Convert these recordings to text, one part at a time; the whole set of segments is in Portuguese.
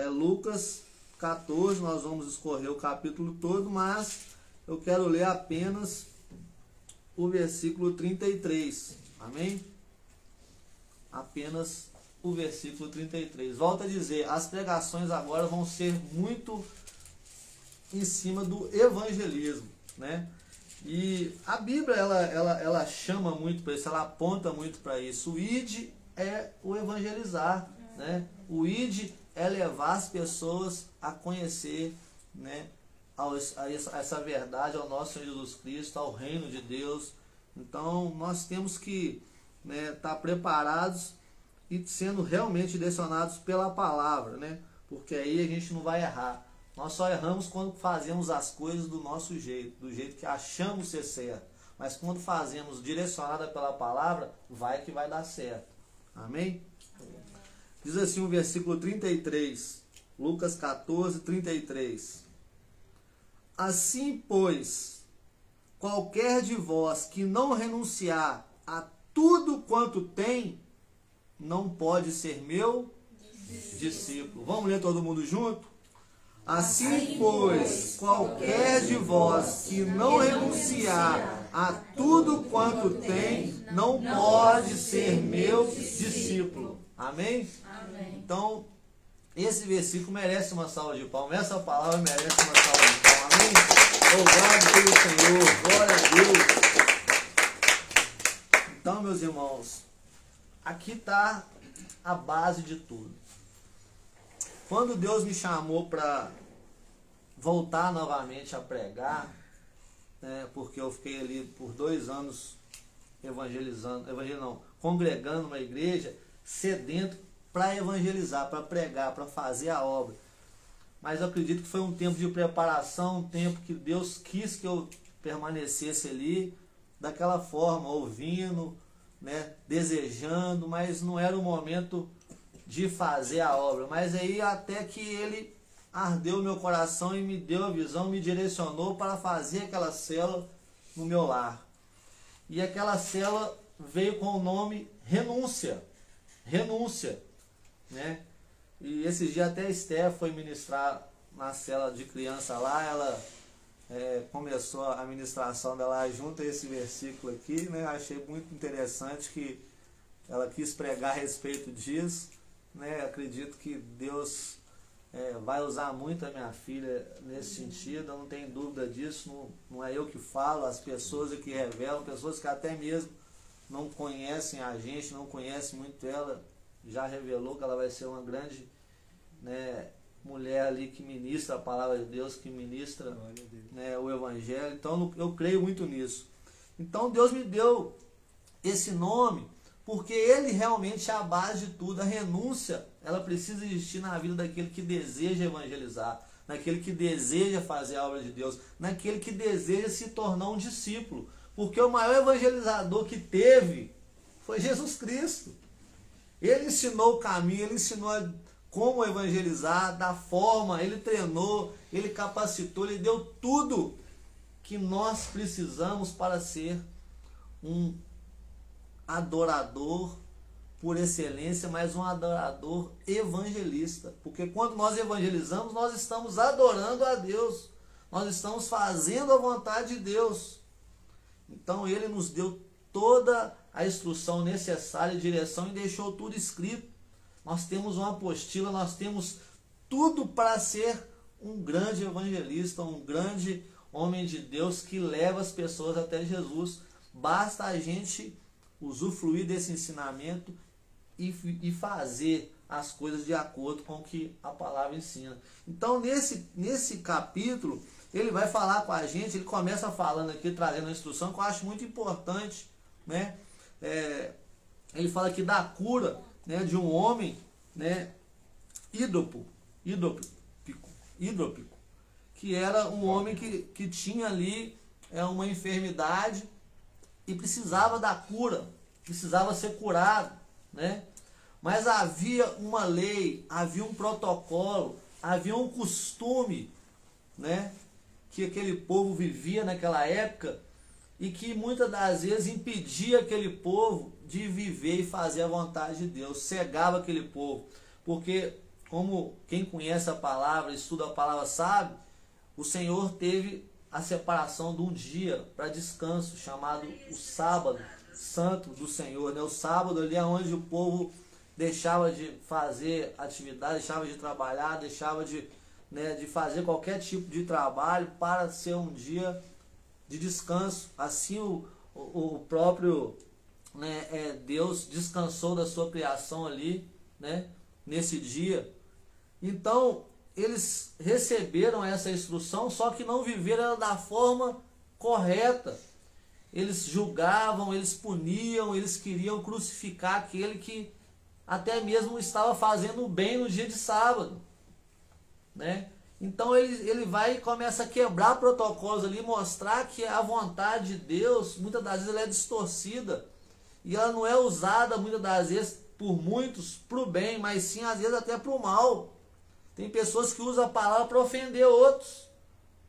Lucas 14, nós vamos escorrer o capítulo todo, mas eu quero ler apenas o versículo 33, amém? Apenas o versículo 33. Volto a dizer, as pregações agora vão ser muito em cima do evangelismo, né? E a Bíblia, ela chama muito para isso, ela aponta muito para isso. O id é o evangelizar, né? O id é levar as pessoas a conhecer, né, a essa verdade, ao nosso Senhor Jesus Cristo, ao reino de Deus. Então, nós temos que, né, estar preparados e sendo realmente direcionados pela palavra, né? Porque aí a gente não vai errar. Nós só erramos quando fazemos as coisas do nosso jeito, do jeito que achamos ser certo. Mas quando fazemos direcionada pela palavra, vai que vai dar certo. Amém? Diz assim o versículo 33, Lucas 14, 33. Assim, pois, qualquer de vós que não renunciar a tudo quanto tem, não pode ser meu discípulo. Vamos ler todo mundo junto? Assim, pois, qualquer de vós que não renunciar a tudo quanto tem, não pode ser meu discípulo. Amém? Amém. Então, esse versículo merece uma salva de palmas. Essa palavra merece uma salva de palmas. Amém? Louvado pelo Senhor. Glória a Deus. Então, meus irmãos, aqui está a base de tudo. Quando Deus me chamou para voltar novamente a pregar, né, porque eu fiquei ali por 2 anos congregando numa igreja, sedento para evangelizar, para pregar, para fazer a obra. Mas eu acredito que foi um tempo de preparação, um tempo que Deus quis que eu permanecesse ali, daquela forma, ouvindo, né, desejando, mas não era o momento de fazer a obra. Mas aí até que Ele ardeu o meu coração e me deu a visão, me direcionou para fazer aquela célula no meu lar. E aquela célula veio com o nome Renúncia. Renúncia, né? E esse dia até a Esther foi ministrar na cela de criança lá, ela começou a ministração dela junto a esse versículo aqui, né? Achei muito interessante que ela quis pregar a respeito disso, né? Acredito que Deus vai usar muito a minha filha nesse sentido, eu não tenho dúvida disso, não é eu que falo, as pessoas que revelam, pessoas que até mesmo não conhecem a gente, não conhecem muito ela, já revelou que ela vai ser uma grande, né, mulher ali que ministra a palavra de Deus, que ministra, né, o Evangelho. Então eu creio muito nisso. Então Deus me deu esse nome porque Ele realmente é a base de tudo. A renúncia, ela precisa existir na vida daquele que deseja evangelizar, naquele que deseja fazer a obra de Deus, naquele que deseja se tornar um discípulo. Porque o maior evangelizador que teve foi Jesus Cristo. Ele ensinou o caminho, Ele ensinou como evangelizar, da forma, Ele treinou, Ele capacitou, Ele deu tudo que nós precisamos para ser um adorador por excelência, mas um adorador evangelista. Porque quando nós evangelizamos, nós estamos adorando a Deus, nós estamos fazendo a vontade de Deus. Então Ele nos deu toda a instrução necessária e direção e deixou tudo escrito. Nós temos uma apostila, nós temos tudo para ser um grande evangelista, um grande homem de Deus que leva as pessoas até Jesus. Basta a gente usufruir desse ensinamento e fazer as coisas de acordo com o que a palavra ensina. Então nesse capítulo ele vai falar com a gente, ele começa falando aqui, trazendo uma instrução que eu acho muito importante, né? Ele fala aqui da cura, né, de um homem, né, hidrópico, que era um homem que tinha ali uma enfermidade e precisava da cura, precisava ser curado, né? Mas havia uma lei, havia um protocolo, havia um costume, né, que aquele povo vivia naquela época e que muitas das vezes impedia aquele povo de viver e fazer a vontade de Deus, cegava aquele povo, porque como quem conhece a palavra, estuda a palavra, sabe, o Senhor teve a separação de um dia para descanso, chamado o sábado santo do Senhor, né? O sábado ali é onde o povo deixava de fazer atividade, deixava de trabalhar, deixava de, né, de fazer qualquer tipo de trabalho para ser um dia de descanso. Assim o próprio, né, Deus descansou da sua criação ali, né, nesse dia. Então eles receberam essa instrução, só que não viveram da forma correta. Eles julgavam, eles puniam, eles queriam crucificar aquele que até mesmo estava fazendo o bem no dia de sábado, né? Então ele vai e começa a quebrar protocolos ali, mostrar que a vontade de Deus, muitas das vezes ela é distorcida, e ela não é usada muitas das vezes por muitos para o bem, mas sim às vezes até para o mal. Tem pessoas que usam a palavra para ofender outros,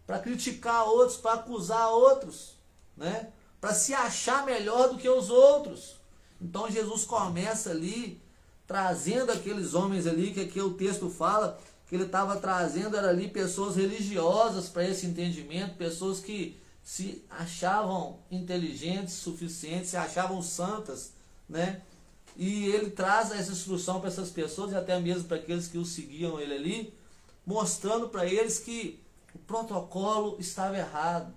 para criticar outros, para acusar outros, né? Para se achar melhor do que os outros. Então Jesus começa ali trazendo aqueles homens ali, que aqui o texto fala que ele estava trazendo, era ali pessoas religiosas para esse entendimento, pessoas que se achavam inteligentes, suficientes, se achavam santas, né? E ele traz essa instrução para essas pessoas, e até mesmo para aqueles que o seguiam ele ali, mostrando para eles que o protocolo estava errado.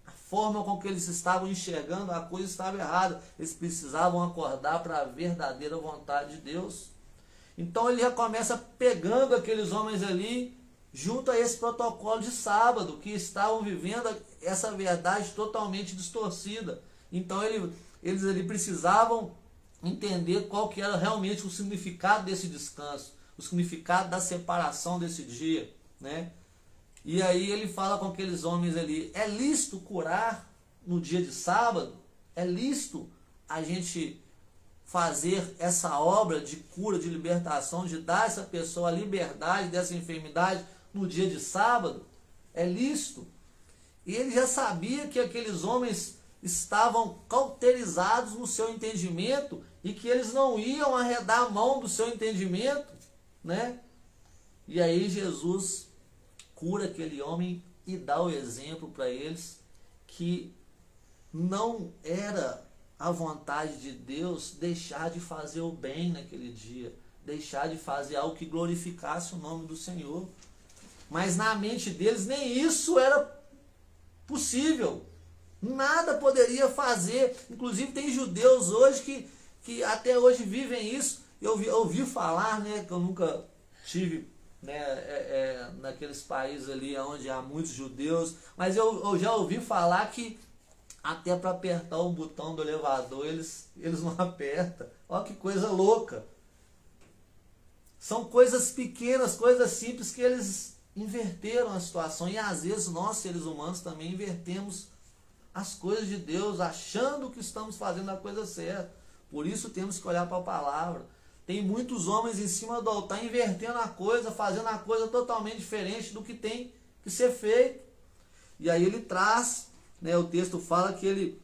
A forma com que eles estavam enxergando a coisa estava errada. Eles precisavam acordar para a verdadeira vontade de Deus. Então ele já começa pegando aqueles homens ali, junto a esse protocolo de sábado, que estavam vivendo essa verdade totalmente distorcida. Então eles ali precisavam entender qual que era realmente o significado desse descanso, o significado da separação desse dia, né? E aí ele fala com aqueles homens ali, é lícito curar no dia de sábado? É lícito a gente fazer essa obra de cura, de libertação, de dar a essa pessoa a liberdade dessa enfermidade no dia de sábado? É lícito? E ele já sabia que aqueles homens estavam cauterizados no seu entendimento e que eles não iam arredar a mão do seu entendimento, né? E aí Jesus cura aquele homem e dá o exemplo para eles que não era a vontade de Deus deixar de fazer o bem naquele dia, deixar de fazer algo que glorificasse o nome do Senhor. Mas na mente deles nem isso era possível. Nada poderia fazer. Inclusive tem judeus hoje que até hoje vivem isso. Eu ouvi falar, né, que eu nunca tive, né, naqueles países ali onde há muitos judeus, mas eu já ouvi falar que até para apertar o botão do elevador eles não apertam. Olha que coisa louca. São coisas pequenas, coisas simples que eles inverteram a situação. E às vezes nós, seres humanos, também invertemos as coisas de Deus, achando que estamos fazendo a coisa certa. Por isso temos que olhar para a palavra. Tem muitos homens em cima do altar invertendo a coisa, fazendo a coisa totalmente diferente do que tem que ser feito. E aí ele traz, né, o texto fala que ele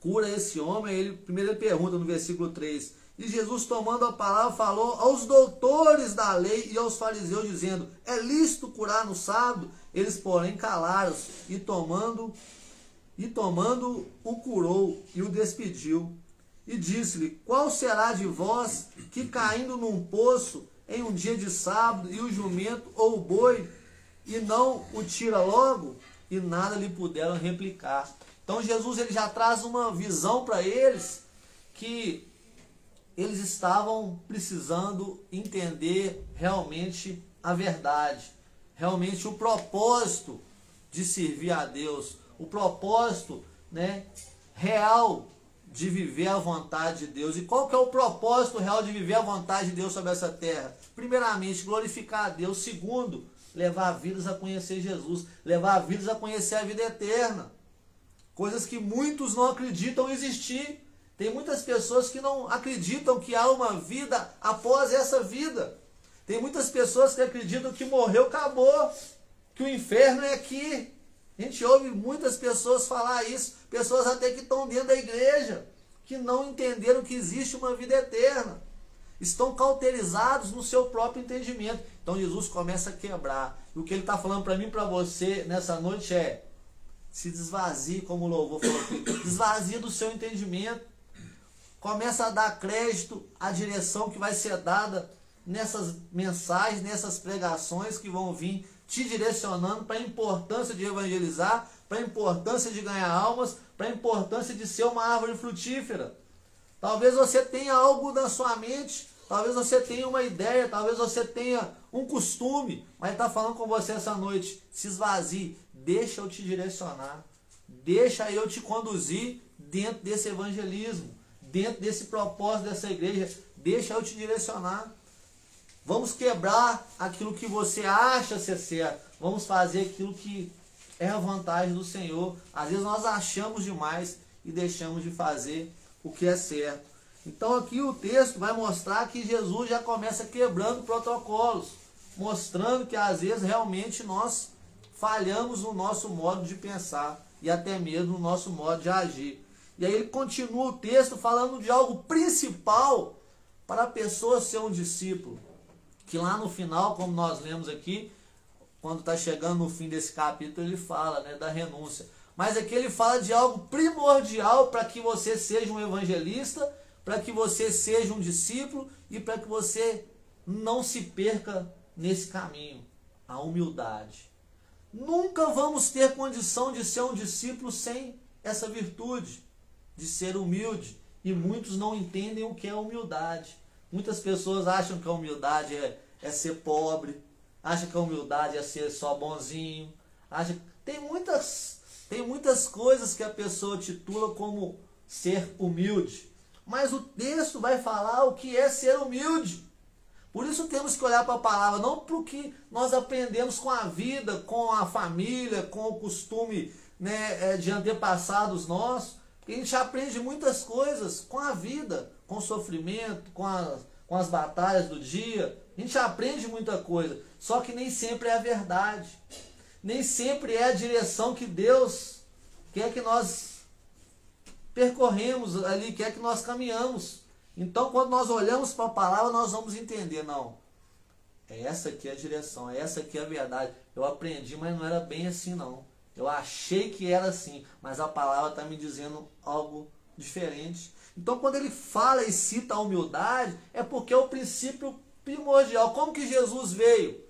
cura esse homem. Primeiro ele pergunta no versículo 3, e Jesus, tomando a palavra, falou aos doutores da lei e aos fariseus, dizendo, é lícito curar no sábado? Eles, porém, calaram-se, e tomando o curou e o despediu. E disse-lhe, qual será de vós que caindo num poço em um dia de sábado, e o jumento ou o boi, e não o tira logo? E nada lhe puderam replicar. Então Jesus ele já traz uma visão para eles, que eles estavam precisando entender realmente a verdade, realmente o propósito de servir a Deus, o propósito, né, real de viver a vontade de Deus. E qual que é o propósito real de viver a vontade de Deus sobre essa terra? Primeiramente, glorificar a Deus. Segundo, levar vidas a conhecer Jesus, levar vidas a conhecer a vida eterna. Coisas que muitos não acreditam existir. Tem muitas pessoas que não acreditam que há uma vida após essa vida. Tem muitas pessoas que acreditam que morreu, acabou, que o inferno é aqui. A gente ouve muitas pessoas falar isso, pessoas até que estão dentro da igreja, que não entenderam que existe uma vida eterna. estão cauterizados no seu próprio entendimento. Então Jesus começa a quebrar. E o que ele está falando para mim e para você nessa noite é: se desvazie, como o louvor falou aqui, desvazie do seu entendimento. Começa a dar crédito à direção que vai ser dada nessas mensagens, nessas pregações que vão vir te direcionando para a importância de evangelizar, para a importância de ganhar almas, para a importância de ser uma árvore frutífera. Talvez você tenha algo na sua mente, talvez você tenha uma ideia, talvez você tenha um costume, mas ele está falando com você essa noite: se esvazie, deixa eu te direcionar, deixa eu te conduzir dentro desse evangelismo, dentro desse propósito dessa igreja, deixa eu te direcionar. Vamos quebrar aquilo que você acha ser certo, vamos fazer aquilo que é a vontade do Senhor. Às vezes nós achamos demais e deixamos de fazer o que é certo. Então aqui o texto vai mostrar que Jesus já começa quebrando protocolos, mostrando que às vezes realmente nós falhamos no nosso modo de pensar e até mesmo no nosso modo de agir. E aí ele continua o texto falando de algo principal para a pessoa ser um discípulo, que lá no final, como nós lemos aqui, quando está chegando no fim desse capítulo, ele fala, né, da renúncia. Mas aqui ele fala de algo primordial para que você seja um evangelista, para que você seja um discípulo e para que você não se perca nesse caminho: a humildade. Nunca vamos ter condição de ser um discípulo sem essa virtude, de ser humilde. E muitos não entendem o que é humildade. Muitas pessoas acham que a humildade é ser pobre, acham que a humildade é ser só bonzinho. Tem muitas coisas que a pessoa titula como ser humilde. Mas o texto vai falar o que é ser humilde. Por isso temos que olhar para a palavra, não para o que nós aprendemos com a vida, com a família, com o costume, né, de antepassados nossos. A gente aprende muitas coisas com a vida, com o sofrimento, com as batalhas do dia. A gente aprende muita coisa, só que nem sempre é a verdade. Nem sempre é a direção que Deus quer que nós percorremos ali, quer que nós caminhamos. Então, quando nós olhamos para a palavra, nós vamos entender: não, é essa aqui a direção, é essa aqui a verdade. Eu aprendi, mas não era bem assim não. Eu achei que era assim, mas a palavra está me dizendo algo diferente. Então, quando ele fala e cita a humildade, é porque é o princípio primordial. Como que Jesus veio?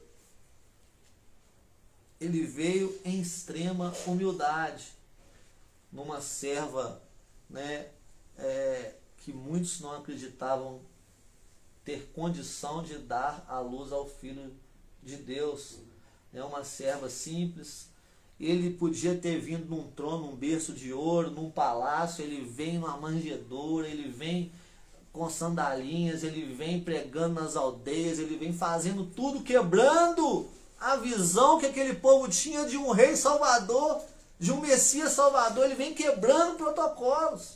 Ele veio em extrema humildade, numa serva, né, que muitos não acreditavam ter condição de dar a luz ao Filho de Deus. É uma serva simples. Ele podia ter vindo num trono, num berço de ouro, num palácio. Ele vem numa manjedoura, ele vem com sandalinhas, ele vem pregando nas aldeias, ele vem fazendo tudo, quebrando a visão que aquele povo tinha de um rei salvador, de um Messias salvador. Ele vem quebrando protocolos.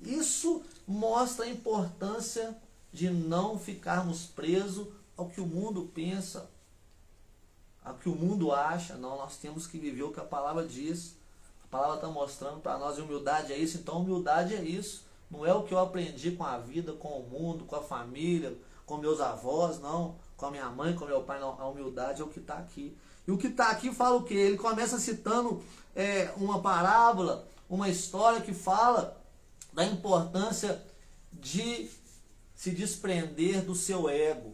Isso mostra a importância de não ficarmos presos ao que o mundo pensa, ao que o mundo acha. Não, nós temos que viver o que a palavra diz. A palavra está mostrando para nós: humildade é isso, então humildade é isso. Não é o que eu aprendi com a vida, com o mundo, com a família, com meus avós, não, com a minha mãe, com meu pai, não. A humildade é o que está aqui. E o que está aqui fala o quê? Ele começa citando uma parábola, uma história que fala da importância de se desprender do seu ego,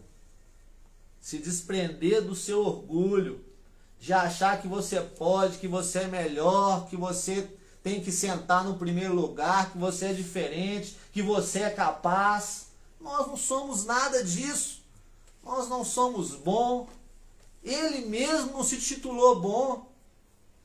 se desprender do seu orgulho, de achar que você pode, que você é melhor, que você tem que sentar no primeiro lugar, que você é diferente, que você é capaz. Nós não somos nada disso. Nós não somos bons. Ele mesmo não se titulou bom.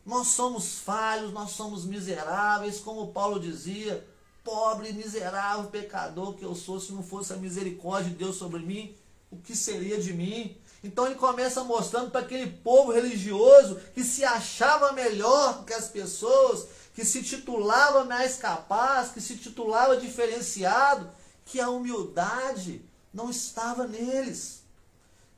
Nós somos falhos, nós somos miseráveis, como Paulo dizia: pobre, miserável, pecador que eu sou, se não fosse a misericórdia de Deus sobre mim, o que seria de mim? Então ele começa mostrando para aquele povo religioso que se achava melhor que as pessoas, que se titulava mais capaz, que se titulava diferenciado, que a humildade não estava neles.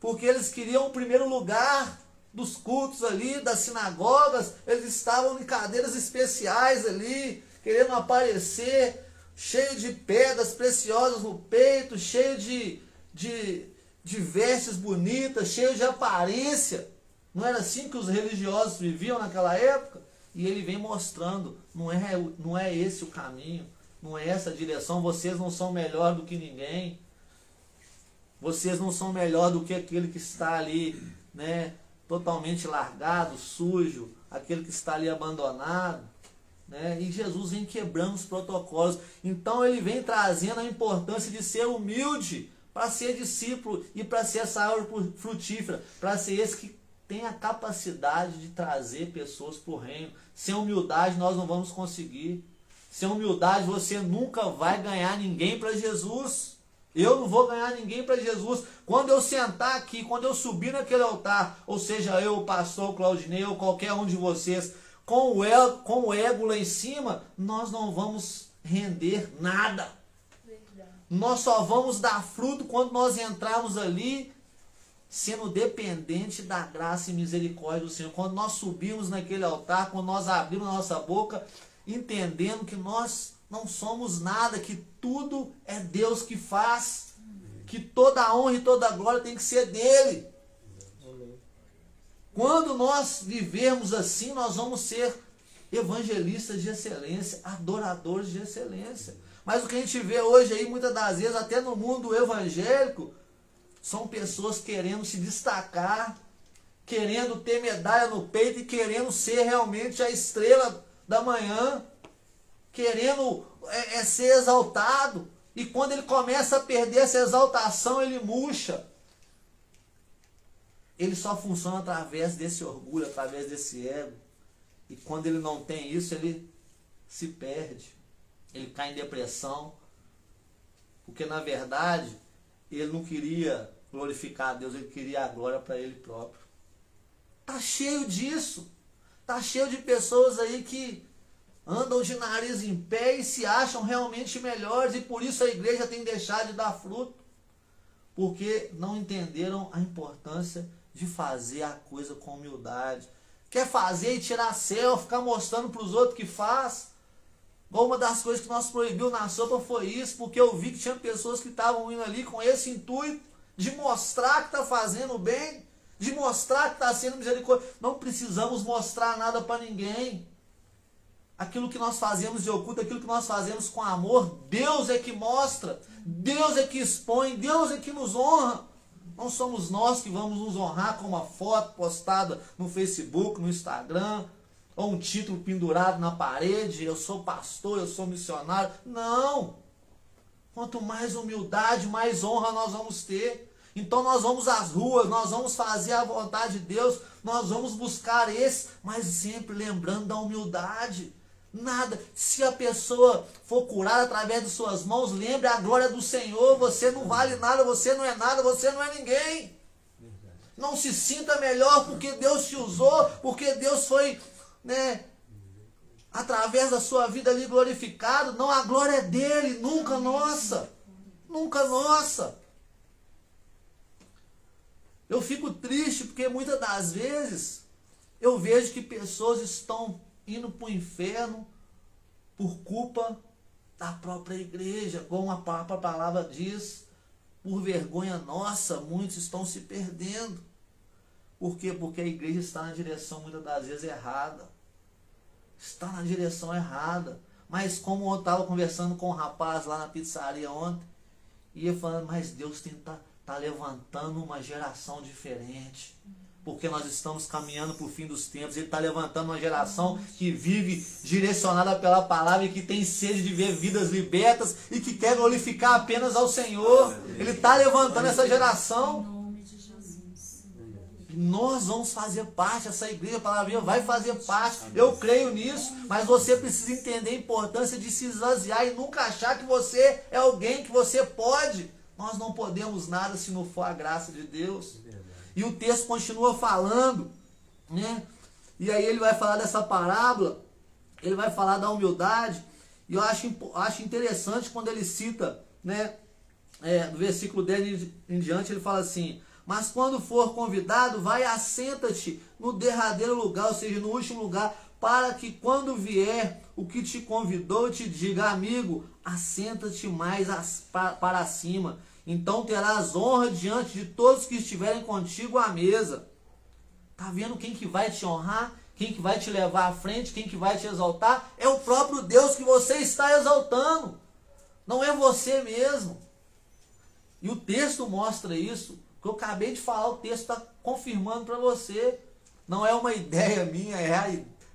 Porque eles queriam o primeiro lugar dos cultos ali, das sinagogas, eles estavam em cadeiras especiais ali, querendo aparecer, cheio de pedras preciosas no peito, cheio de de vestes bonitas, cheios de aparência. Não era assim que os religiosos viviam naquela época? E ele vem mostrando, não é esse o caminho, não é essa a direção. Vocês não são melhor do que ninguém. Vocês não são melhor do que aquele que está ali, né, totalmente largado, sujo, aquele que está ali abandonado. Né? E Jesus vem quebrando os protocolos. Então ele vem trazendo a importância de ser humilde para ser discípulo e para ser essa árvore frutífera, para ser esse que tem a capacidade de trazer pessoas para o reino. Sem humildade nós não vamos conseguir. Sem humildade você nunca vai ganhar ninguém para Jesus. Eu não vou ganhar ninguém para Jesus. Quando eu sentar aqui, quando eu subir naquele altar, ou seja, eu, o pastor Claudinei, ou qualquer um de vocês, com o ego lá em cima, nós não vamos render nada. Verdade. Nós só vamos dar fruto quando nós entrarmos ali sendo dependente da graça e misericórdia do Senhor. Quando nós subimos naquele altar, quando nós abrimos a nossa boca, entendendo que nós não somos nada, que tudo é Deus que faz, que toda a honra e toda a glória tem que ser dele. Quando nós vivermos assim, nós vamos ser evangelistas de excelência, adoradores de excelência. Mas o que a gente vê hoje aí, muitas das vezes, até no mundo evangélico, são pessoas querendo se destacar, querendo ter medalha no peito e querendo ser realmente a estrela da manhã, querendo ser exaltado. E quando ele começa a perder essa exaltação, ele murcha. Ele só funciona através desse orgulho, através desse ego. E quando ele não tem isso, ele se perde. Ele cai em depressão. Porque na verdade, ele não queria glorificar a Deus, ele queria a glória para ele próprio. Tá cheio disso. Tá cheio de pessoas aí que andam de nariz em pé e se acham realmente melhores. E por isso a igreja tem deixado de dar fruto. Porque não entenderam a importância de fazer a coisa com humildade. Quer fazer e tirar selfie, ficar mostrando para os outros que faz. Uma das coisas que nós proibiu na sopa foi isso, porque eu vi que tinha pessoas que estavam indo ali com esse intuito de mostrar que está fazendo bem, de mostrar que está sendo misericórdia. Não precisamos mostrar nada para ninguém. Aquilo que nós fazemos de oculto, aquilo que nós fazemos com amor, Deus é que mostra, Deus é que expõe, Deus é que nos honra. Não somos nós que vamos nos honrar com uma foto postada no Facebook, no Instagram, ou um título pendurado na parede, eu sou pastor, eu sou missionário. Não! Quanto mais humildade, mais honra nós vamos ter. Então nós vamos às ruas, nós vamos fazer a vontade de Deus, nós vamos buscar esse, mas sempre lembrando da humildade. Nada, se a pessoa for curada através de suas mãos, lembre a glória do Senhor. Você não vale nada, você não é nada, você não é ninguém. Não se sinta melhor porque Deus te usou, porque Deus foi, né, através da sua vida ali glorificado. Não, a glória é dele, nunca nossa. Nunca nossa. Eu fico triste porque muitas das vezes eu vejo que pessoas estão indo para o inferno por culpa da própria igreja, como a própria palavra diz, por vergonha nossa, muitos estão se perdendo. Por quê? Porque a igreja está na direção muitas das vezes errada. Está na direção errada. Mas como eu estava conversando com um rapaz lá na pizzaria ontem, e ele falando, mas Deus está levantando uma geração diferente. Porque nós estamos caminhando para o fim dos tempos. Ele está levantando uma geração que vive direcionada pela palavra e que tem sede de ver vidas libertas e que quer glorificar apenas ao Senhor. Ele está levantando essa geração. Nós vamos fazer parte, essa igreja, a palavra vai fazer parte. Eu creio nisso, mas você precisa entender a importância de se esvaziar e nunca achar que você é alguém, que você pode. Nós não podemos nada se não for a graça de Deus. E o texto continua falando, né? E aí ele vai falar dessa parábola, ele vai falar da humildade, e eu acho interessante quando ele cita, né, no versículo 10 em diante, ele fala assim, mas quando for convidado, vai e assenta-te no derradeiro lugar, ou seja, no último lugar, para que quando vier o que te convidou, te diga, amigo, assenta-te mais para cima. Então terás honra diante de todos que estiverem contigo à mesa. Está vendo quem que vai te honrar? Quem que vai te levar à frente? Quem que vai te exaltar? É o próprio Deus que você está exaltando. Não é você mesmo. E o texto mostra isso. O que eu acabei de falar, o texto está confirmando para você. Não é uma ideia minha,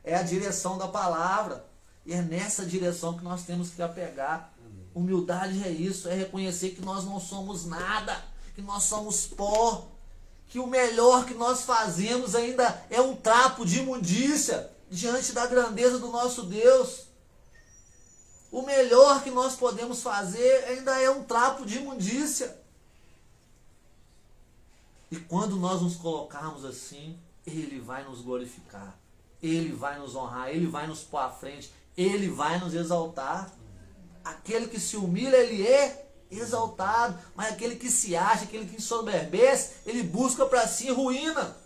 é a direção da palavra. E é nessa direção que nós temos que apegar. Humildade é isso, é reconhecer que nós não somos nada, que nós somos pó, que o melhor que nós fazemos ainda é um trapo de imundícia diante da grandeza do nosso Deus. O melhor que nós podemos fazer ainda é um trapo de imundícia. E quando nós nos colocarmos assim, Ele vai nos glorificar, Ele vai nos honrar, Ele vai nos pôr à frente, Ele vai nos exaltar. Aquele que se humilha, ele é exaltado, mas aquele que se acha, aquele que ensoberbece, ele busca para si ruína.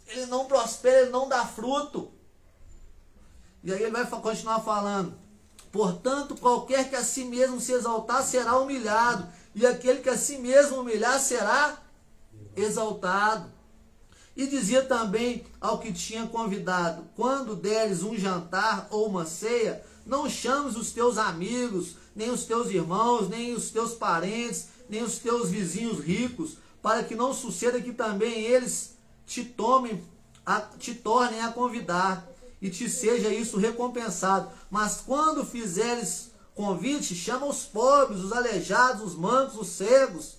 Ele não prospera, ele não dá fruto. E aí ele vai continuar falando: portanto, qualquer que a si mesmo se exaltar será humilhado, e aquele que a si mesmo humilhar será exaltado. E dizia também ao que tinha convidado: quando deres um jantar ou uma ceia, não chames os teus amigos, nem os teus irmãos, nem os teus parentes, nem os teus vizinhos ricos, para que não suceda que também eles te tornem a convidar, e te seja isso recompensado. Mas quando fizeres convite, chama os pobres, os aleijados, os mancos, os cegos,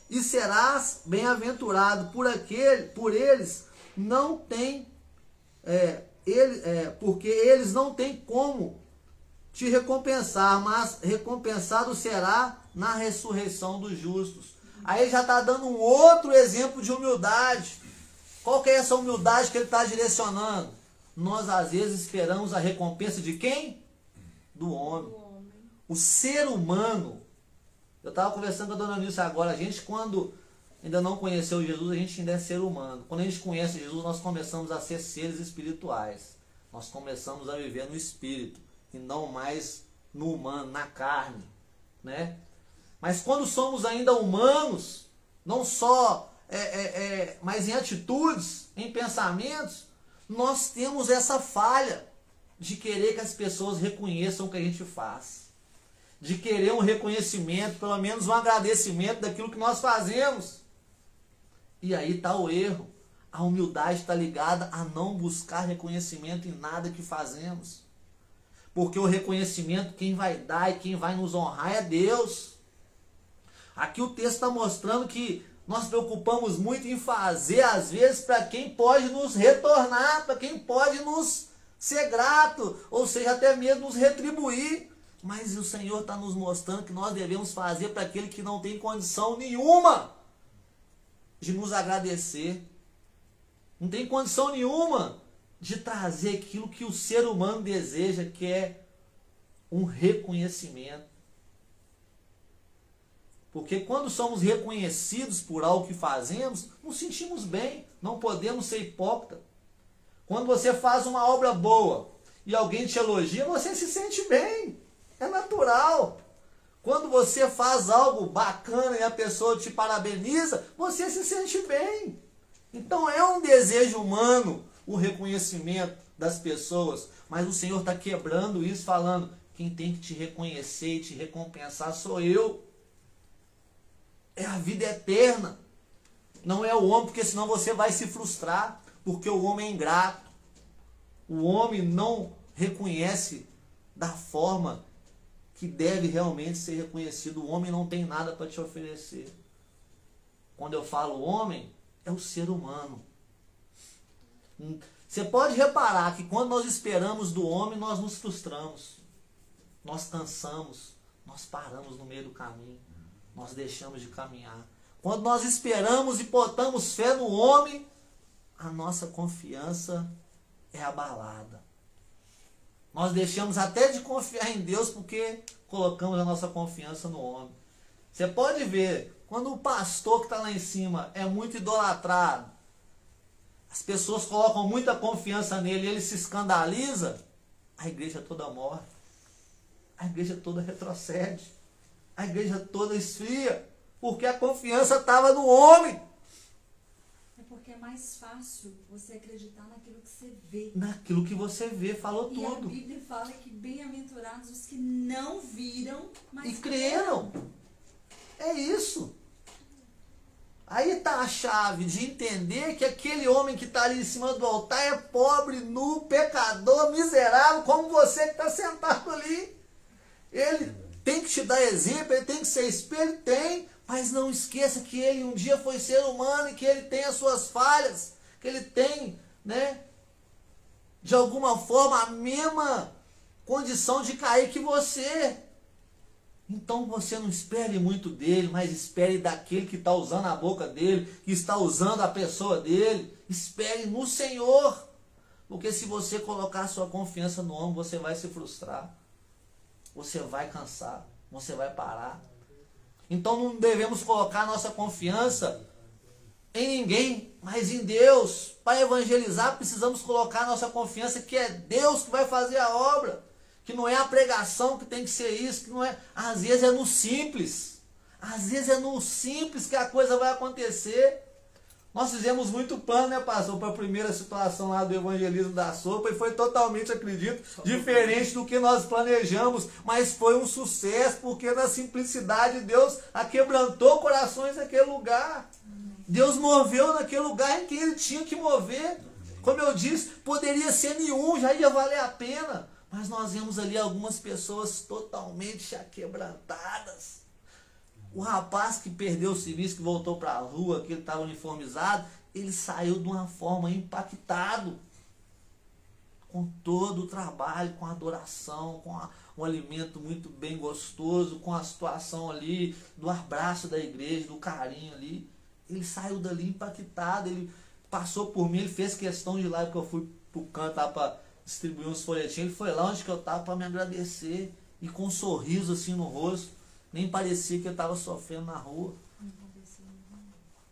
e serás bem-aventurado, por eles não tem, porque eles não têm como te recompensar, mas recompensado será na ressurreição dos justos. Aí ele já está dando um outro exemplo de humildade. Qual que é essa humildade que ele está direcionando? Nós às vezes esperamos a recompensa de quem? Do homem. O ser humano. Eu estava conversando com a dona Nilce agora. A gente, quando ainda não conheceu Jesus, a gente ainda é ser humano. Quando a gente conhece Jesus, nós começamos a ser seres espirituais. Nós começamos a viver no espírito e não mais no humano, na carne, né? Mas quando somos ainda humanos, não só, mas em atitudes, em pensamentos, nós temos essa falha de querer que as pessoas reconheçam o que a gente faz, de querer um reconhecimento, pelo menos um agradecimento daquilo que nós fazemos. E aí está o erro. A humildade está ligada a não buscar reconhecimento em nada que fazemos. Porque o reconhecimento, quem vai dar e quem vai nos honrar é Deus. Aqui o texto está mostrando que nós preocupamos muito em fazer, às vezes, para quem pode nos retornar, para quem pode nos ser grato, ou seja, até mesmo nos retribuir. Mas o Senhor está nos mostrando que nós devemos fazer para aquele que não tem condição nenhuma de nos agradecer. Não tem condição nenhuma de trazer aquilo que o ser humano deseja, que é um reconhecimento. Porque quando somos reconhecidos por algo que fazemos, nos sentimos bem, não podemos ser hipócritas. Quando você faz uma obra boa e alguém te elogia, você se sente bem, é natural. Quando você faz algo bacana e a pessoa te parabeniza, você se sente bem. Então é um desejo humano o reconhecimento das pessoas, mas o Senhor está quebrando isso, falando: quem tem que te reconhecer e te recompensar sou eu. É a vida eterna, não é o homem, porque senão você vai se frustrar, porque o homem é ingrato. O homem não reconhece da forma que deve realmente ser reconhecido. O homem não tem nada para te oferecer. Quando eu falo homem, é o ser humano. Você pode reparar que quando nós esperamos do homem, nós nos frustramos, nós cansamos, nós paramos no meio do caminho, nós deixamos de caminhar. Quando nós esperamos e botamos fé no homem, a nossa confiança é abalada. Nós deixamos até de confiar em Deus porque colocamos a nossa confiança no homem. Você pode ver, quando o pastor que está lá em cima é muito idolatrado, as pessoas colocam muita confiança nele e ele se escandaliza, a igreja toda morre, a igreja toda retrocede, a igreja toda esfria. Porque a confiança estava no homem. É porque é mais fácil você acreditar naquilo que você vê. Naquilo que você vê, falou E tudo. a Bíblia fala que bem-aventurados os que não viram, mas E creram. É isso. Aí está a chave de entender que aquele homem que está ali em cima do altar é pobre, nu, pecador, miserável, como você que está sentado ali. Ele tem que te dar exemplo, ele tem que ser espelho, tem, mas não esqueça que ele um dia foi ser humano e que ele tem as suas falhas, que ele tem, né, de alguma forma a mesma condição de cair que você. Então você não espere muito dele, mas espere daquele que está usando a boca dele, que está usando a pessoa dele. Espere no Senhor. Porque se você colocar a sua confiança no homem, você vai se frustrar. Você vai cansar. Você vai parar. Então não devemos colocar a nossa confiança em ninguém, mas em Deus. Para evangelizar, precisamos colocar a nossa confiança que é Deus que vai fazer a obra. Que não é a pregação que tem que ser isso, que não é. Às vezes é no simples. Às vezes é no simples que a coisa vai acontecer. Nós fizemos muito plano, né, pastor, para a primeira situação lá do evangelismo da sopa, e foi totalmente, acredito, diferente do que nós planejamos, mas foi um sucesso, porque na simplicidade Deus aquebrantou corações naquele lugar. Deus moveu naquele lugar em que ele tinha que mover. Como eu disse, poderia ser nenhum, já ia valer a pena. Mas nós vemos ali algumas pessoas totalmente aquebrantadas. O rapaz que perdeu o serviço, que voltou para a rua, que ele estava uniformizado, ele saiu de uma forma impactado. Com todo o trabalho, com a adoração, com um alimento muito bem gostoso, com a situação ali, do abraço da igreja, do carinho ali. Ele saiu dali impactado, ele passou por mim, ele fez questão de ir lá, porque eu fui para o canto lá para distribuir uns folhetinhos, ele foi lá onde que eu estava para me agradecer, e com um sorriso assim no rosto, nem parecia que eu estava sofrendo na rua.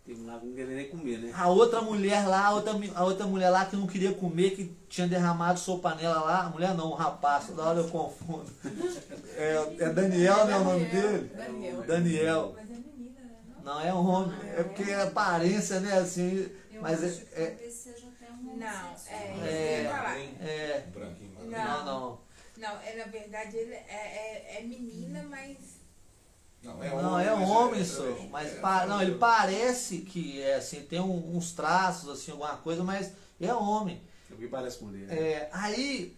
Teve lá que não queria nem comer, né? A outra mulher lá, a outra mulher lá que não queria comer, que tinha derramado sopa nela lá, a mulher não, o rapaz, toda hora eu confundo. É Daniel, né, o nome dele? Daniel. Mas é menina, né? Não, é homem, é porque é aparência, né, assim, mas talvez seja até um Não, não. Não, na verdade ele é menina, mas Não, é homem, senhor. Mas não, ele parece que é assim, tem uns traços, assim, alguma coisa, mas é homem. O que parece mulher. Aí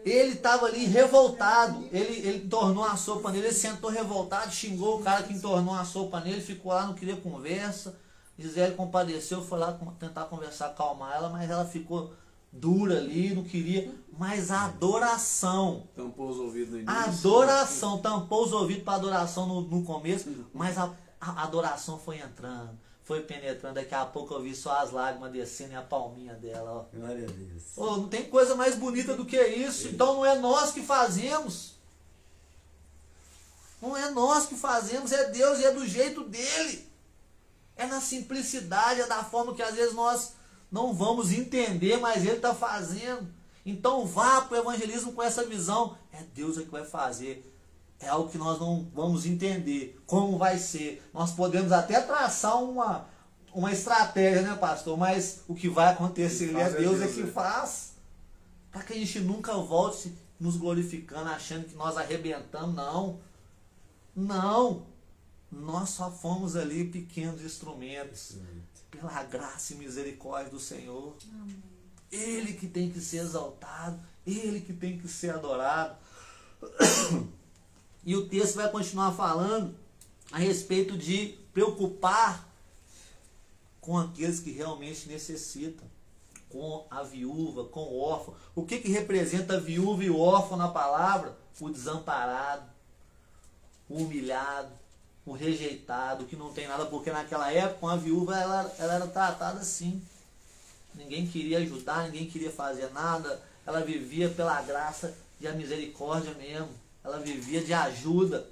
ele estava ali revoltado. Ele entornou a sopa nele, ele sentou revoltado, xingou o cara que entornou a sopa nele, ficou lá, não queria conversa. Gisele compadeceu, foi lá tentar conversar, acalmar ela, mas ela ficou dura ali, não queria. Mas a adoração. Tampou os ouvidos no início. A adoração, tampou os ouvidos para adoração no começo, mas a adoração foi entrando, foi penetrando. Daqui a pouco eu vi só as lágrimas descendo e a palminha dela, ó. Glória a Deus. Oh, não tem coisa mais bonita do que isso. Então não é nós que fazemos. Não é nós que fazemos, é Deus e é do jeito dele. É na simplicidade, é da forma que às vezes nós não vamos entender, mas ele está fazendo. Então vá para o evangelismo com essa visão. É Deus que vai fazer. É algo que nós não vamos entender. Como vai ser. Nós podemos até traçar uma estratégia, né, pastor? Mas o que vai acontecer é Deus que faz. Para que a gente nunca volte nos glorificando, achando que nós arrebentamos. Não. Não. Nós só fomos ali pequenos instrumentos. Pela graça e misericórdia do Senhor. Amém. Ele que tem que ser exaltado. Ele que tem que ser adorado. E o texto vai continuar falando a respeito de preocupar com aqueles que realmente necessitam. Com a viúva, com o órfão. O que representa a viúva e o órfão na palavra? O desamparado, o humilhado, o rejeitado, o que não tem nada, porque naquela época uma viúva ela era tratada assim. Ninguém queria ajudar, ninguém queria fazer nada. Ela vivia pela graça e a misericórdia mesmo. Ela vivia de ajuda.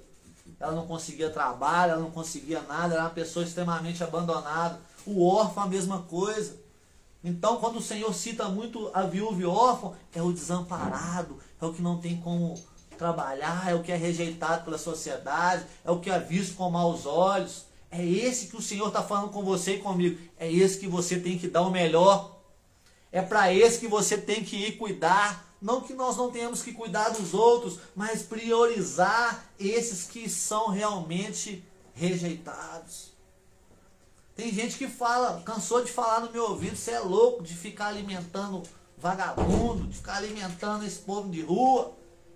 Ela não conseguia trabalho, ela não conseguia nada, era uma pessoa extremamente abandonada. O órfão a mesma coisa. Então quando o Senhor cita muito a viúva e o órfão, é o desamparado, é o que não tem como trabalhar, é o que é rejeitado pela sociedade, é o que é visto com maus olhos, É esse que o Senhor está falando com você e comigo. É esse que você tem que dar o melhor. É para esse que você tem que ir cuidar. Não que nós não tenhamos que cuidar dos outros, mas priorizar esses que são realmente rejeitados. Tem gente que fala, cansou de falar no meu ouvido, você é louco de ficar alimentando vagabundo, de ficar alimentando esse povo de rua.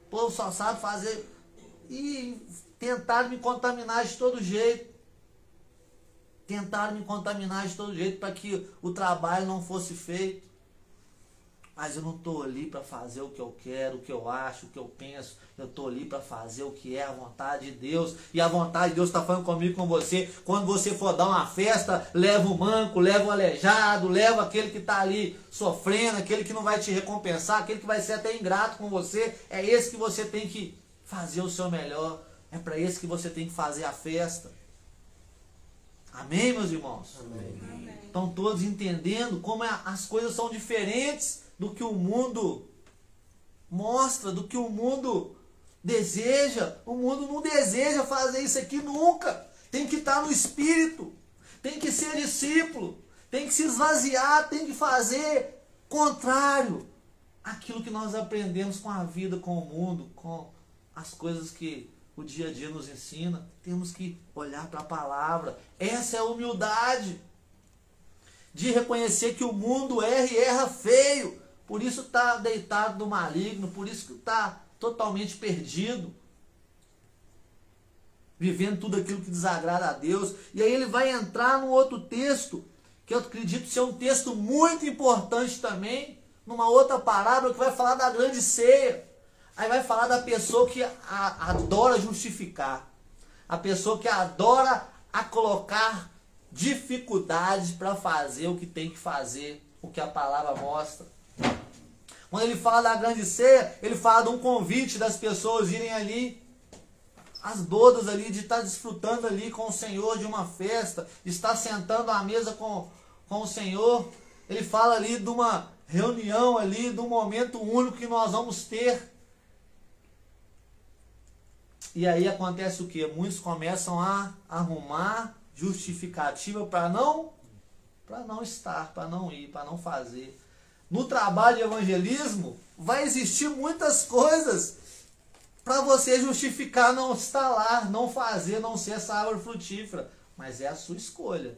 O povo só sabe fazer. E tentaram me contaminar de todo jeito. Tentaram me contaminar de todo jeito para que o trabalho não fosse feito. Mas eu não estou ali para fazer o que eu quero, o que eu acho, o que eu penso. Eu estou ali para fazer o que é a vontade de Deus. E a vontade de Deus está falando comigo, com você. Quando você for dar uma festa, leva o manco, leva o aleijado, leva aquele que está ali sofrendo, aquele que não vai te recompensar, aquele que vai ser até ingrato com você. É esse que você tem que fazer o seu melhor. É para esse que você tem que fazer a festa. Amém, meus irmãos? Amém. Estão todos entendendo como as coisas são diferentes do que o mundo mostra, do que o mundo deseja. O mundo não deseja fazer isso aqui nunca. Tem que estar no espírito, tem que ser discípulo, tem que se esvaziar, tem que fazer contrário àquilo que nós aprendemos com a vida, com o mundo, com as coisas que o dia a dia nos ensina. Temos que olhar para a palavra. Essa é a humildade de reconhecer que o mundo erra e erra feio. Por isso está deitado no maligno, por isso que está totalmente perdido, vivendo tudo aquilo que desagrada a Deus. E aí ele vai entrar num outro texto, que eu acredito ser um texto muito importante também, numa outra parábola que vai falar da grande ceia. Aí vai falar da pessoa que adora justificar, a pessoa que adora a colocar dificuldades para fazer o que tem que fazer, o que a palavra mostra. Quando ele fala da grande ceia, ele fala de um convite das pessoas irem ali, as bodas ali, de estar desfrutando ali com o Senhor de uma festa, de estar sentando à mesa com o Senhor. Ele fala ali de uma reunião ali, de um momento único que nós vamos ter. E aí acontece o quê? Muitos começam a arrumar justificativa para não estar, para não ir, para não fazer. No trabalho de evangelismo, vai existir muitas coisas para você justificar não estar lá, não fazer, não ser essa árvore frutífera. Mas é a sua escolha.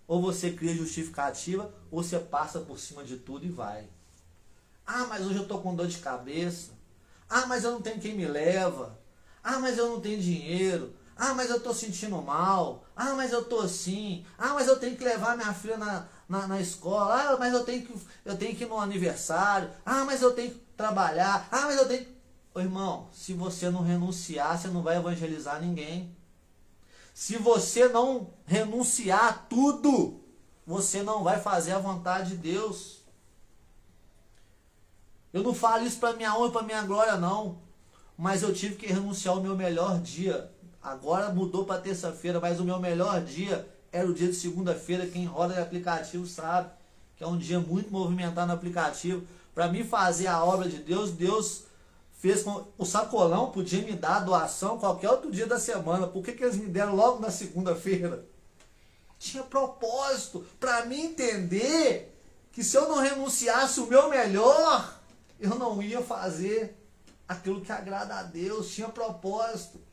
Ou você cria justificativa, ou você passa por cima de tudo e vai. Ah, mas hoje eu estou com dor de cabeça. Ah, mas eu não tenho quem me leva. Ah, mas eu não tenho dinheiro. Ah, mas eu estou sentindo mal. Ah, mas eu estou assim. Ah, mas eu tenho que levar minha filha na escola. Ah, mas eu tenho que ir no aniversário. Ah, mas eu tenho que trabalhar. Ah, mas eu tenho que... Ô, irmão, se você não renunciar, você não vai evangelizar ninguém. Se você não renunciar a tudo, você não vai fazer a vontade de Deus. Eu não falo isso para minha honra e para minha glória, não. Mas eu tive que renunciar ao meu melhor dia. Agora mudou para terça-feira, mas o meu melhor dia era o dia de segunda-feira. Quem roda de aplicativo sabe que é um dia muito movimentado no aplicativo. Para mim fazer a obra de Deus, Deus fez com... O sacolão podia me dar doação qualquer outro dia da semana. Por que eles me deram logo na segunda-feira? Tinha propósito para mim entender que se eu não renunciasse o meu melhor, eu não ia fazer aquilo que agrada a Deus. Tinha propósito.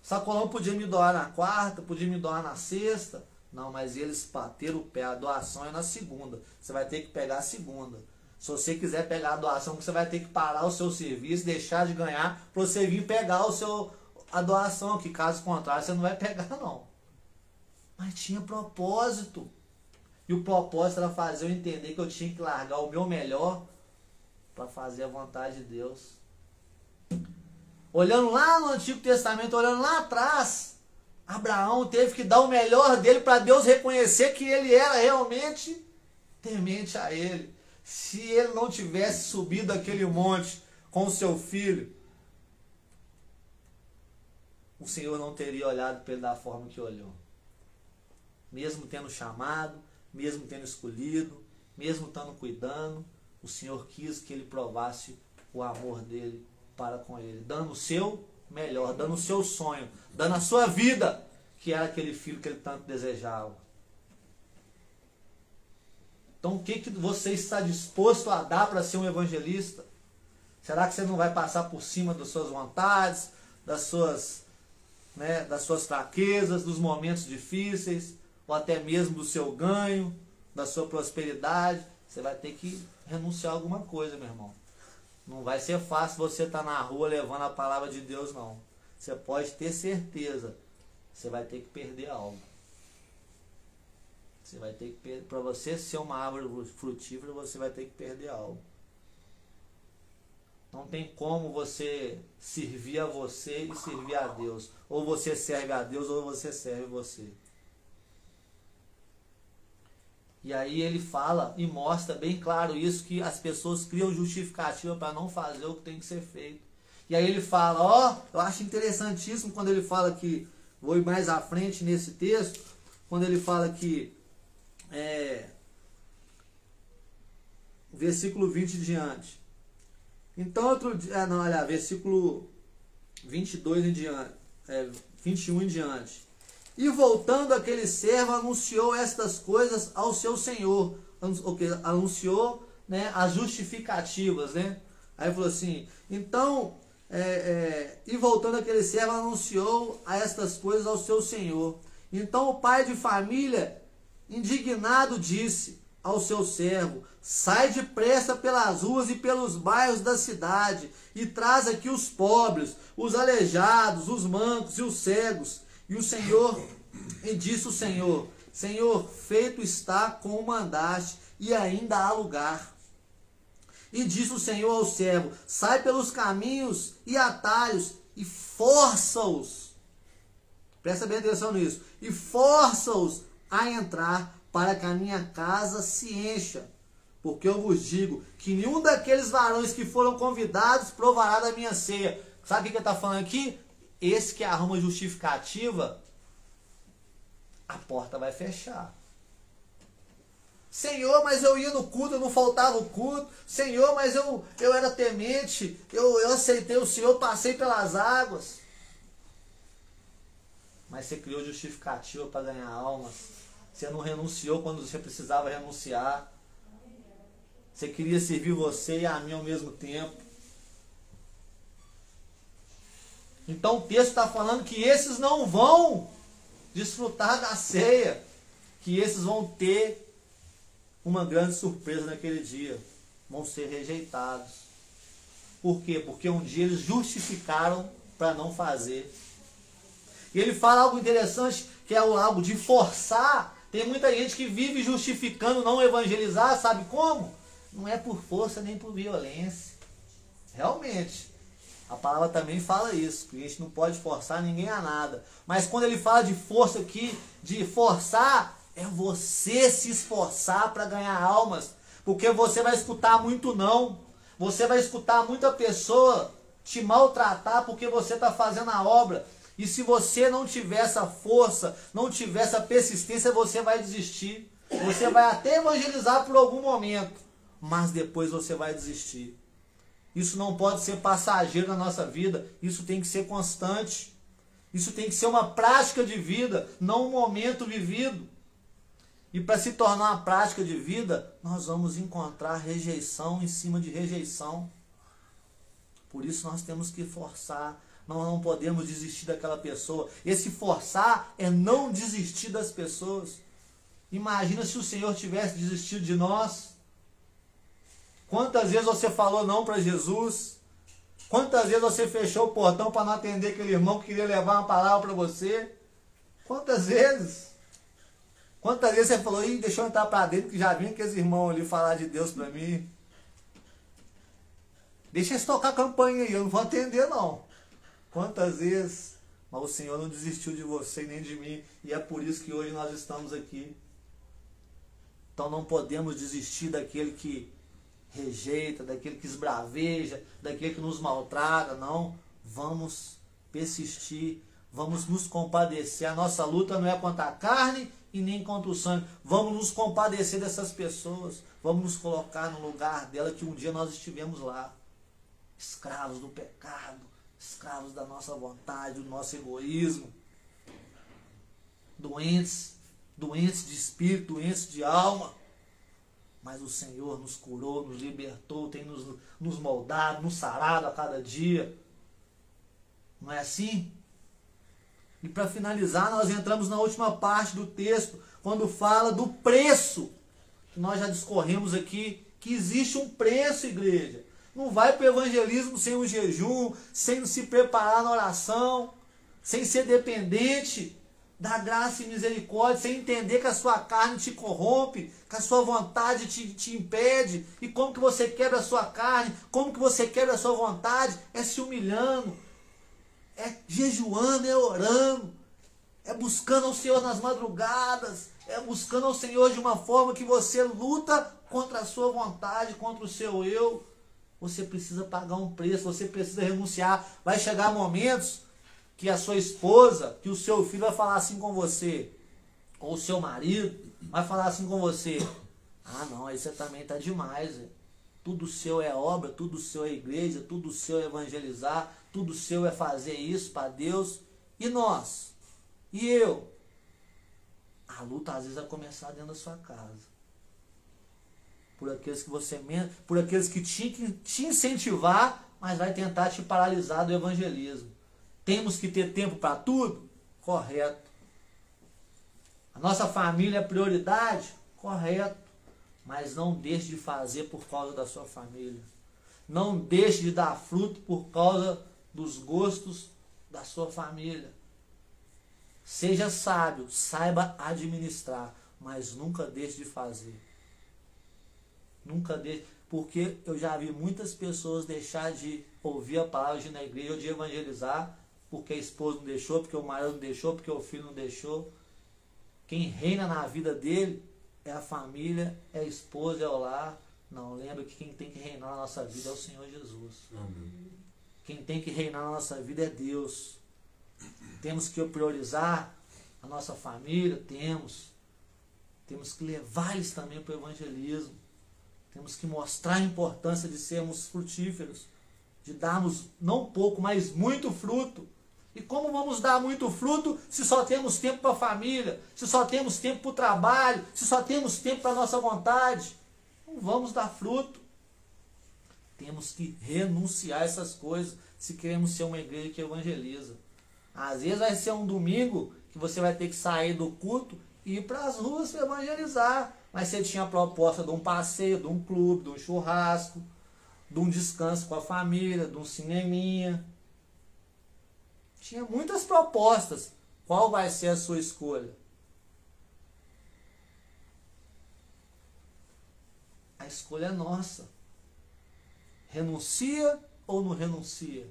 O sacolão podia me doar na quarta, podia me doar na sexta. Não, mas eles bateram o pé. A doação é na segunda. Você vai ter que pegar a segunda. Se você quiser pegar a doação, você vai ter que parar o seu serviço, deixar de ganhar, para você vir pegar a doação, que caso contrário você não vai pegar, não. Mas tinha propósito. E o propósito era fazer eu entender que eu tinha que largar o meu melhor para fazer a vontade de Deus. Olhando lá no Antigo Testamento, olhando lá atrás, Abraão teve que dar o melhor dele para Deus reconhecer que ele era realmente temente a ele. Se ele não tivesse subido aquele monte com o seu filho, o Senhor não teria olhado para ele da forma que olhou. Mesmo tendo chamado, mesmo tendo escolhido, mesmo estando cuidando, o Senhor quis que ele provasse o amor dele para com ele, dando o seu melhor, dando o seu sonho, dando a sua vida, que era aquele filho que ele tanto desejava. Então o que você está disposto a dar para ser um evangelista? Será que você não vai passar por cima das suas vontades, das suas fraquezas, dos momentos difíceis, ou até mesmo do seu ganho, da sua prosperidade? Você vai ter que renunciar a alguma coisa, meu irmão. Não vai ser fácil você estar na rua levando a palavra de Deus, não. Você pode ter certeza, você vai ter que perder algo. Você vai ter que, para você ser uma árvore frutífera, você vai ter que perder algo. Não tem como você servir a você e servir a Deus. Ou você serve a Deus ou você serve você. E aí ele fala e mostra bem claro isso, que as pessoas criam justificativa para não fazer o que tem que ser feito. E aí ele fala, eu acho interessantíssimo quando ele fala que, vou ir mais à frente nesse texto, quando ele fala que, versículo 20 em diante. Então versículo 22 em diante, 21 em diante. E voltando aquele servo, anunciou estas coisas ao seu senhor. Anunciou, né, as justificativas, né? Aí falou assim, então, e voltando aquele servo, anunciou a estas coisas ao seu senhor. Então o pai de família, indignado, disse ao seu servo, sai depressa pelas ruas e pelos bairros da cidade, e traz aqui os pobres, os aleijados, os mancos e os cegos. E disse o Senhor, Senhor, feito está como mandaste, e ainda há lugar. E disse o Senhor ao servo, sai pelos caminhos e atalhos, e força-os, presta bem atenção nisso, e força-os a entrar, para que a minha casa se encha. Porque eu vos digo que nenhum daqueles varões que foram convidados provará da minha ceia. Sabe o que ele está falando aqui? Esse que arruma justificativa, a porta vai fechar. Senhor, mas eu ia no culto, eu não faltava o culto. Senhor, mas eu era temente, eu aceitei o Senhor, passei pelas águas. Mas você criou justificativa para ganhar almas. Você não renunciou quando você precisava renunciar. Você queria servir você e a mim ao mesmo tempo. Então o texto está falando que esses não vão desfrutar da ceia. Que esses vão ter uma grande surpresa naquele dia. Vão ser rejeitados. Por quê? Porque um dia eles justificaram para não fazer. E ele fala algo interessante, que é algo de forçar. Tem muita gente que vive justificando não evangelizar, sabe como? Não é por força nem por violência. Realmente. A palavra também fala isso, que a gente não pode forçar ninguém a nada. Mas quando ele fala de força aqui, de forçar, é você se esforçar para ganhar almas. Porque você vai escutar muito não. Você vai escutar muita pessoa te maltratar porque você está fazendo a obra. E se você não tiver essa força, não tiver essa persistência, você vai desistir. Você vai até evangelizar por algum momento, mas depois você vai desistir. Isso não pode ser passageiro na nossa vida, isso tem que ser constante. Isso tem que ser uma prática de vida, não um momento vivido. E para se tornar uma prática de vida, nós vamos encontrar rejeição em cima de rejeição. Por isso nós temos que forçar. Nós não podemos desistir daquela pessoa. Esse forçar é não desistir das pessoas. Imagina se o Senhor tivesse desistido de nós. Quantas vezes você falou não para Jesus? Quantas vezes você fechou o portão para não atender aquele irmão que queria levar uma palavra para você? Quantas vezes? Quantas vezes você falou, deixa eu entrar para dentro que já vim aqueles irmãos ali falar de Deus para mim. Deixa eles tocar a campainha aí, eu não vou atender não. Quantas vezes? Mas o Senhor não desistiu de você nem de mim. E é por isso que hoje nós estamos aqui. Então não podemos desistir daquele que rejeita, daquele que esbraveja, daquele que nos maltrata. Não. Vamos persistir. Vamos nos compadecer. A nossa luta não é contra a carne e nem contra o sangue. Vamos nos compadecer dessas pessoas. Vamos nos colocar no lugar dela que um dia nós estivemos lá. Escravos do pecado. Escravos da nossa vontade, do nosso egoísmo. doentes de espírito, doentes de alma. Mas o Senhor nos curou, nos libertou, tem nos moldado, nos sarado a cada dia. Não é assim? E para finalizar, nós entramos na última parte do texto, quando fala do preço. Nós já discorremos aqui que existe um preço, igreja. Não vai para o evangelismo sem um jejum, sem se preparar na oração, sem ser dependente da graça e misericórdia, sem entender que a sua carne te corrompe, que a sua vontade te impede. E como que você quebra a sua carne? Como que você quebra a sua vontade? É se humilhando, é jejuando, é orando, é buscando ao Senhor nas madrugadas, é buscando ao Senhor de uma forma que você luta contra a sua vontade, contra o seu eu. Você precisa pagar um preço, você precisa renunciar. Vai chegar momentos que a sua esposa, que o seu filho vai falar assim com você, ou o seu marido vai falar assim com você: ah não, aí você também está demais, véio. Tudo seu é obra, tudo seu é igreja, tudo seu é evangelizar, tudo seu é fazer isso para Deus. E nós? E eu? A luta às vezes vai começar dentro da sua casa. Por aqueles que você menos, por aqueles que te incentivar, mas vai tentar te paralisar do evangelismo. Temos que ter tempo para tudo? Correto. A nossa família é prioridade? Correto. Mas não deixe de fazer por causa da sua família. Não deixe de dar fruto por causa dos gostos da sua família. Seja sábio, saiba administrar, mas nunca deixe de fazer. Nunca deixe, porque eu já vi muitas pessoas deixar de ouvir a palavra de ir na igreja ou de evangelizar, porque a esposa não deixou, porque o marido não deixou, porque o filho não deixou. Quem reina na vida dele é a família, é a esposa, é o lar. Não, lembra que quem tem que reinar na nossa vida é o Senhor Jesus. Amém. Quem tem que reinar na nossa vida é Deus. Temos que priorizar a nossa família, temos que levar eles também para o evangelismo. Temos que mostrar a importância de sermos frutíferos, de darmos não pouco, mas muito fruto. E como vamos dar muito fruto se só temos tempo para a família, se só temos tempo para o trabalho, se só temos tempo para a nossa vontade? Não vamos dar fruto. Temos que renunciar a essas coisas se queremos ser uma igreja que evangeliza. Às vezes vai ser um domingo que você vai ter que sair do culto e ir para as ruas para evangelizar. Mas você tinha a proposta de um passeio, de um clube, de um churrasco, de um descanso com a família, de um cineminha. Tinha muitas propostas. Qual vai ser a sua escolha? A escolha é nossa. Renuncia ou não renuncia?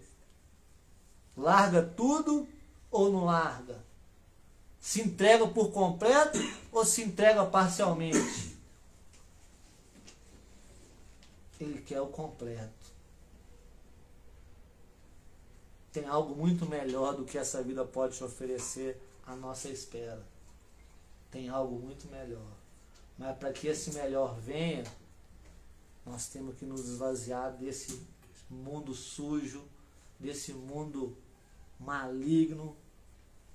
Larga tudo ou não larga? Se entrega por completo ou se entrega parcialmente? Ele quer o completo. Tem algo muito melhor do que essa vida pode te oferecer à nossa espera. Tem algo muito melhor. Mas para que esse melhor venha, nós temos que nos esvaziar desse mundo sujo, desse mundo maligno,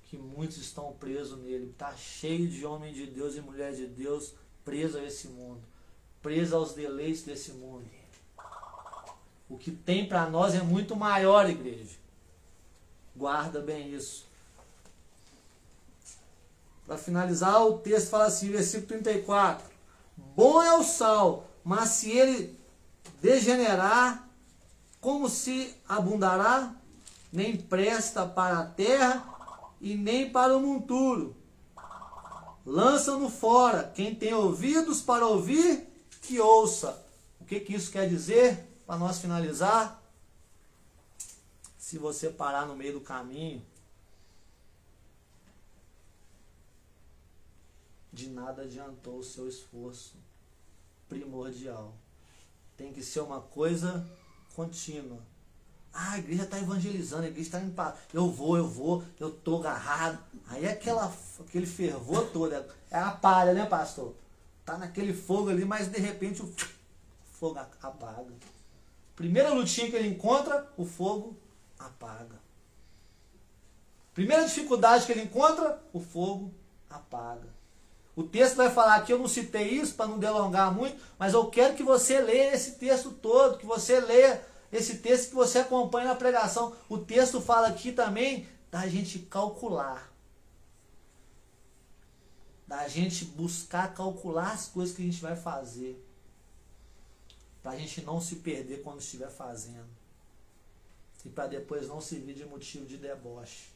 que muitos estão presos nele. Está cheio de homem de Deus e mulher de Deus preso a esse mundo, preso aos deleites desse mundo. O que tem para nós é muito maior, igreja. Guarda bem isso. Para finalizar, o texto fala assim, versículo 34. Bom é o sal, mas se ele degenerar, como se abundará? Nem presta para a terra e nem para o monturo. Lança-no fora. Quem tem ouvidos para ouvir, que ouça. O que isso quer dizer? Para nós finalizar. Se você parar no meio do caminho, de nada adiantou o seu esforço primordial. Tem que ser uma coisa contínua. Ah, a igreja está evangelizando, a igreja está em paz. Eu vou, eu estou agarrado. Aí é aquele fervor todo. É a palha, né, pastor? Está naquele fogo ali, mas de repente o fogo apaga. Primeira lutinha que ele encontra, o fogo apaga. Primeira dificuldade que ele encontra, o fogo apaga. O texto vai falar aqui, eu não citei isso para não delongar muito, mas eu quero que você leia esse texto todo, que você leia esse texto, que você acompanhe na pregação. O texto fala aqui também da gente calcular. Da gente buscar calcular as coisas que a gente vai fazer. Para a gente não se perder quando estiver fazendo. E para depois não servir de motivo de deboche.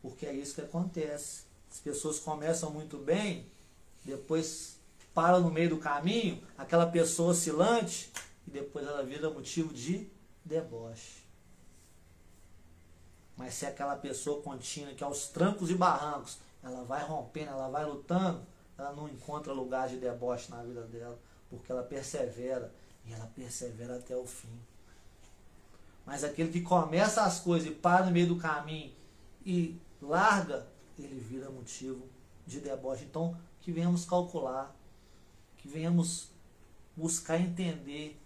Porque é isso que acontece. As pessoas começam muito bem, depois param no meio do caminho, aquela pessoa oscilante, e depois ela vira motivo de deboche. Mas se aquela pessoa contínua, que aos trancos e barrancos, ela vai rompendo, ela vai lutando, ela não encontra lugar de deboche na vida dela, porque ela persevera, e ela persevera até o fim. Mas aquele que começa as coisas e para no meio do caminho e larga, ele vira motivo de deboche. Então, que venhamos calcular, que venhamos buscar entender.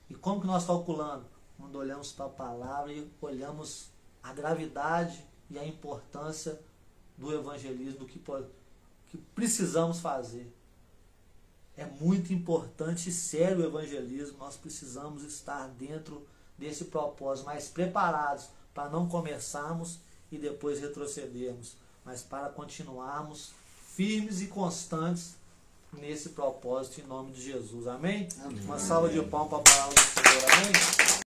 E como que nós calculamos? Quando olhamos para a palavra e olhamos a gravidade e a importância do evangelismo, do que precisamos fazer. É muito importante e sério o evangelismo. Nós precisamos estar dentro desse propósito, mais preparados para não começarmos e depois retrocedermos, mas para continuarmos firmes e constantes nesse propósito em nome de Jesus. Amém? Amém. Uma salva de palmas para a palavra do Senhor. Amém?